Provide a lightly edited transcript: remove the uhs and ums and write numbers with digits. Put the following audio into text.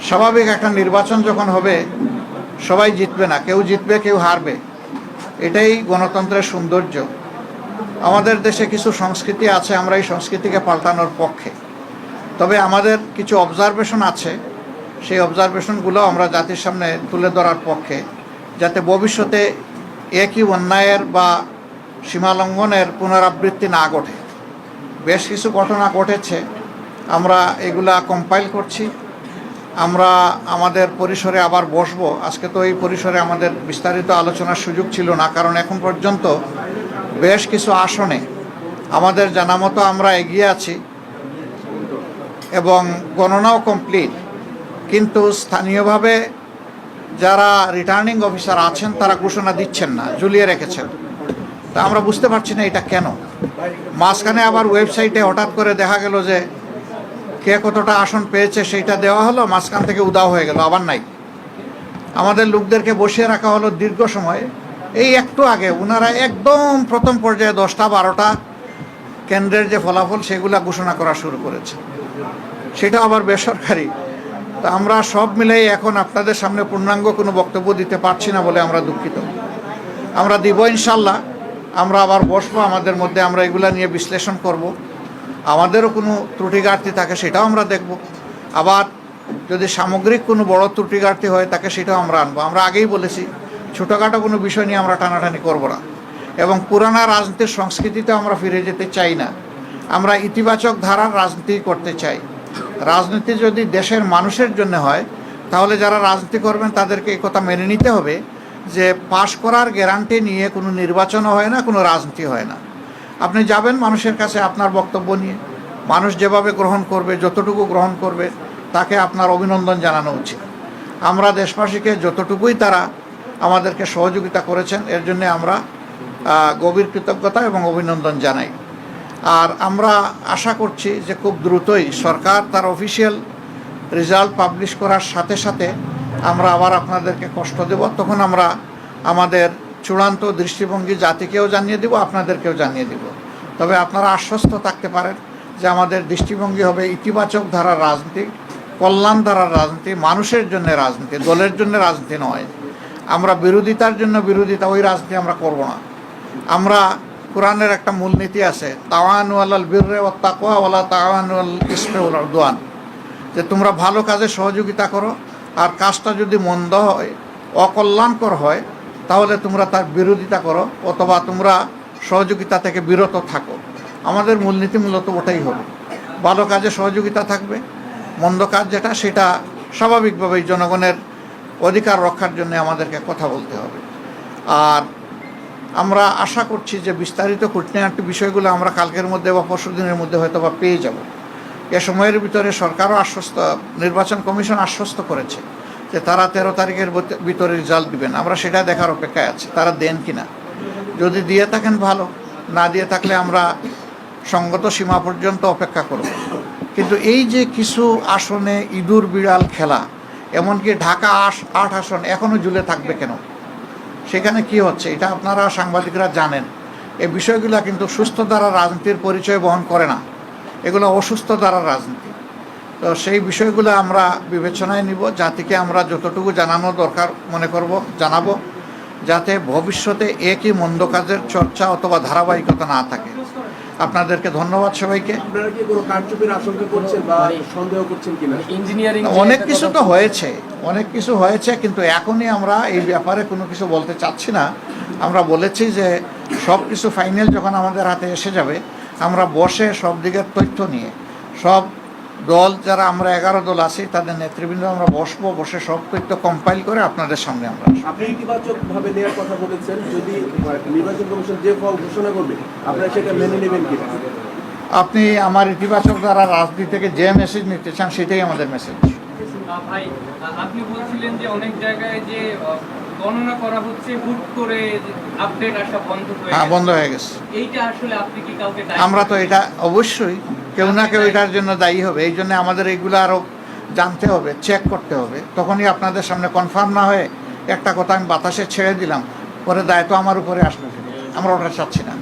স্বাভাবিক একটা নির্বাচন যখন হবে সবাই জিতবে না, কেউ জিতবে কেউ হারবে, এটাই গণতন্ত্রের সৌন্দর্য। আমাদের দেশে কিছু সংস্কৃতি আছে, আমরা এই সংস্কৃতিকে পাল্টানোর পক্ষে। তবে আমাদের কিছু অবজারভেশন আছে, সেই অবজারভেশনগুলো আমরা জাতির সামনে তুলে ধরার পক্ষে, যাতে ভবিষ্যতে একই অন্যায়ের বা সীমালঙ্ঘনের পুনরাবৃত্তি না ঘটে। বেশ কিছু ঘটনা ঘটেছে, আমরা এগুলা কম্পাইল করছি। আমরা আমাদের পরিসরে আবার বসবো। আজকে তো এই পরিসরে আমাদের বিস্তারিত আলোচনার সুযোগ ছিল না, কারণ এখন পর্যন্ত বেশ কিছু আসনে আমাদের জানা মতো আমরা এগিয়ে আছি এবং গণনাও কমপ্লিট, কিন্তু স্থানীয়ভাবে যারা রিটার্নিং অফিসার আছেন তারা ঘোষণা দিচ্ছেন না, ঝুলিয়ে রেখেছেন। তা আমরা বুঝতে পারছি না এটা কেন। মাঝখানে আবার ওয়েবসাইটে হঠাৎ করে দেখা গেল যে কে কতটা আসন পেয়েছে সেইটা দেওয়া হলো, মাঝখান থেকে উদাও হয়ে গেল, আবার নাই। আমাদের লোকদেরকে বসিয়ে রাখা হলো দীর্ঘ সময়। এই একটু আগে ওনারা একদম প্রথম পর্যায়ে 10টা 12টা কেন্দ্রের যে ফলাফল সেগুলা ঘোষণা করা শুরু করেছে, সেটা আবার বেসরকারি। তা আমরা সব মিলেই এখন আপনাদের সামনে পূর্ণাঙ্গ কোনো বক্তব্য দিতে পারছি না বলে আমরা দুঃখিত। আমরা দিব ইনশাল্লাহ, আমরা আবার বসবো, আমাদের মধ্যে আমরা এগুলা নিয়ে বিশ্লেষণ করব। আমাদেরও কোনো ত্রুটি ঘাটতি থাকে সেটাও আমরা দেখব। আবার যদি সামগ্রিক কোনো বড় ত্রুটি ঘাটতি হয় তাকে সেটাও আমরা আনবো। আমরা আগেই বলেছি ছোটোখাটো কোনো বিষয় নিয়ে আমরা টানাটানি করব না, এবং পুরানা রাজনীতির সংস্কৃতিতে আমরা ফিরে যেতে চাই না। আমরা ইতিবাচক ধারার রাজনীতি করতে চাই। রাজনীতি যদি দেশের মানুষের জন্য হয়, তাহলে যারা রাজনীতি করবেন তাদেরকে এই কথা মেনে নিতে হবে যে পাশ করার গ্যারান্টি নিয়ে কোনো নির্বাচনও হয় না, কোনো রাজনীতি হয় না। আপনি যাবেন মানুষের কাছে আপনার বক্তব্য নিয়ে, মানুষ যেভাবে গ্রহণ করবে, যতটুকু গ্রহণ করবে, তাকে আপনার অভিনন্দন জানানো উচিত। আমরা দেশবাসীকে যতটুকুই তারা আমাদেরকে সহযোগিতা করেছেন এর জন্য আমরা গভীর কৃতজ্ঞতা এবং অভিনন্দন জানাই। আর আমরা আশা করছি যে খুব দ্রুতই সরকার তার অফিসিয়াল রেজাল্ট পাবলিশ করার সাথে সাথে আমরা আবার আপনাদেরকে কষ্ট দেব। তখন আমরা আমাদের চূড়ান্ত দৃষ্টিভঙ্গি জাতিকেও জানিয়ে দেব, আপনাদেরকেও জানিয়ে দেব। তবে আপনারা আশ্বস্ত থাকতে পারেন যে আমাদের দৃষ্টিভঙ্গি হবে ইতিবাচক ধারার রাজনীতি, কল্যাণ ধারার রাজনীতি, মানুষের জন্য রাজনীতি, দলের জন্য রাজনীতি নয়। আমরা বিরোধিতার জন্য বিরোধিতা, ওই রাজনীতি আমরা করব না। আমরা কোরআনের একটা মূলনীতি আছে, তাওয়ানু আলাল বিররি ওয়াত তাকওয়া ওয়ালা তাওয়ানু আলাল ইসমি ওয়াল উদওয়ান, যে তোমরা ভালো কাজে সহযোগিতা করো, আর কাজটা যদি মন্দ হয়, অকল্যাণকর হয়, তাহলে তোমরা তার বিরোধিতা করো অথবা তোমরা সহযোগিতা থেকে বিরত থাকো। আমাদের মূলনীতি মূলত ওটাই হবে, ভালো কাজে সহযোগিতা থাকবে, মন্দ কাজ যেটা সেটা স্বাভাবিকভাবেই জনগণের অধিকার রক্ষার জন্য আমাদেরকে কথা বলতে হবে। আর আমরা আশা করছি যে বিস্তারিত খুঁটিনাটি বিষয়গুলো আমরা কালকের মধ্যে বা পরশু দিনের মধ্যে হয়তো বা পেয়ে যাব। এ সময়ের ভিতরে সরকারও নির্বাচন কমিশন আশ্বস্ত করেছে যে তারা 13 তারিখের ভিতরে রেজাল্ট দিবেন। আমরা সেটা দেখার অপেক্ষায় আছি, তারা দেন কিনা। যদি দিয়ে থাকেন ভালো, না দিয়ে থাকলে আমরা সঙ্গত সীমা পর্যন্ত অপেক্ষা করব। কিন্তু এই যে কিছু আসনে ইঁদুর বিড়াল খেলা, এমনকি ঢাকা 8 আসন এখনও ঝুলে থাকবে কেন, সেখানে কি হচ্ছে এটা আপনারা সাংবাদিকরা জানেন। এই বিষয়গুলো কিন্তু সুস্থ ধারার রাজনীতির পরিচয় বহন করে না, এগুলো অসুস্থ ধারার রাজনীতি। তো সেই বিষয়গুলো আমরা বিবেচনায় নিব, জাতিকে আমরা যতটুকু জানানো দরকার মনে করব জানাবো, যাতে ভবিষ্যতে একই মন্দ কাজের চর্চা অথবা ধারাবাহিকতা না থাকে। আপনাদেরকে ধন্যবাদ সবাইকে। অনেক কিছু তো হয়েছে, অনেক কিছু হয়েছে, কিন্তু এখনই আমরা এই ব্যাপারে কোনো কিছু বলতে চাচ্ছি না। আমরা বলেছি যে সব কিছু ফাইনাল যখন আমাদের হাতে এসে যাবে, আমরা বসে সব দিকের তথ্য নিয়ে, সব দল যারা আমরা 11 দল আছি তাদের নেতৃবৃন্দ আমরা বসবো, বসে সব তথ্য কম্পাইল করে আপনাদের সামনে আমরা। আপনি ইতিবাচকভাবে নেওয়ার কথা বলেছেন, যদি নির্বাচন কমিশন যে ফল ঘোষণা করবে আপনারা সেটা মেনে নেবেন কি? আপনি আমার ইতিবাচক দ্বারা রাজনীতি থেকে যে মেসেজ নিতে চান সেটাই আমাদের মেসেজ। ভাই, আপনি বলছিলেন যে অনেক জায়গায় যে গণনা করা হচ্ছে হুট করে আপডেট আসা বন্ধ হয়ে গেছে। এইটা আসলে আপনি কি কাউকে আমরা তো এটা অবশ্যই কেউ না কেউ এটার জন্য দায়ী হবে। এই জন্য আমাদের এইগুলো আরও জানতে হবে, চেক করতে হবে। তখনই আপনাদের সামনে কনফার্ম না হয়ে একটা কথা আমি বাতাসে ছেড়ে দিলাম, পরে দায়িত্ব আমার উপরে আসবে, আমরা ওটা চাচ্ছি না।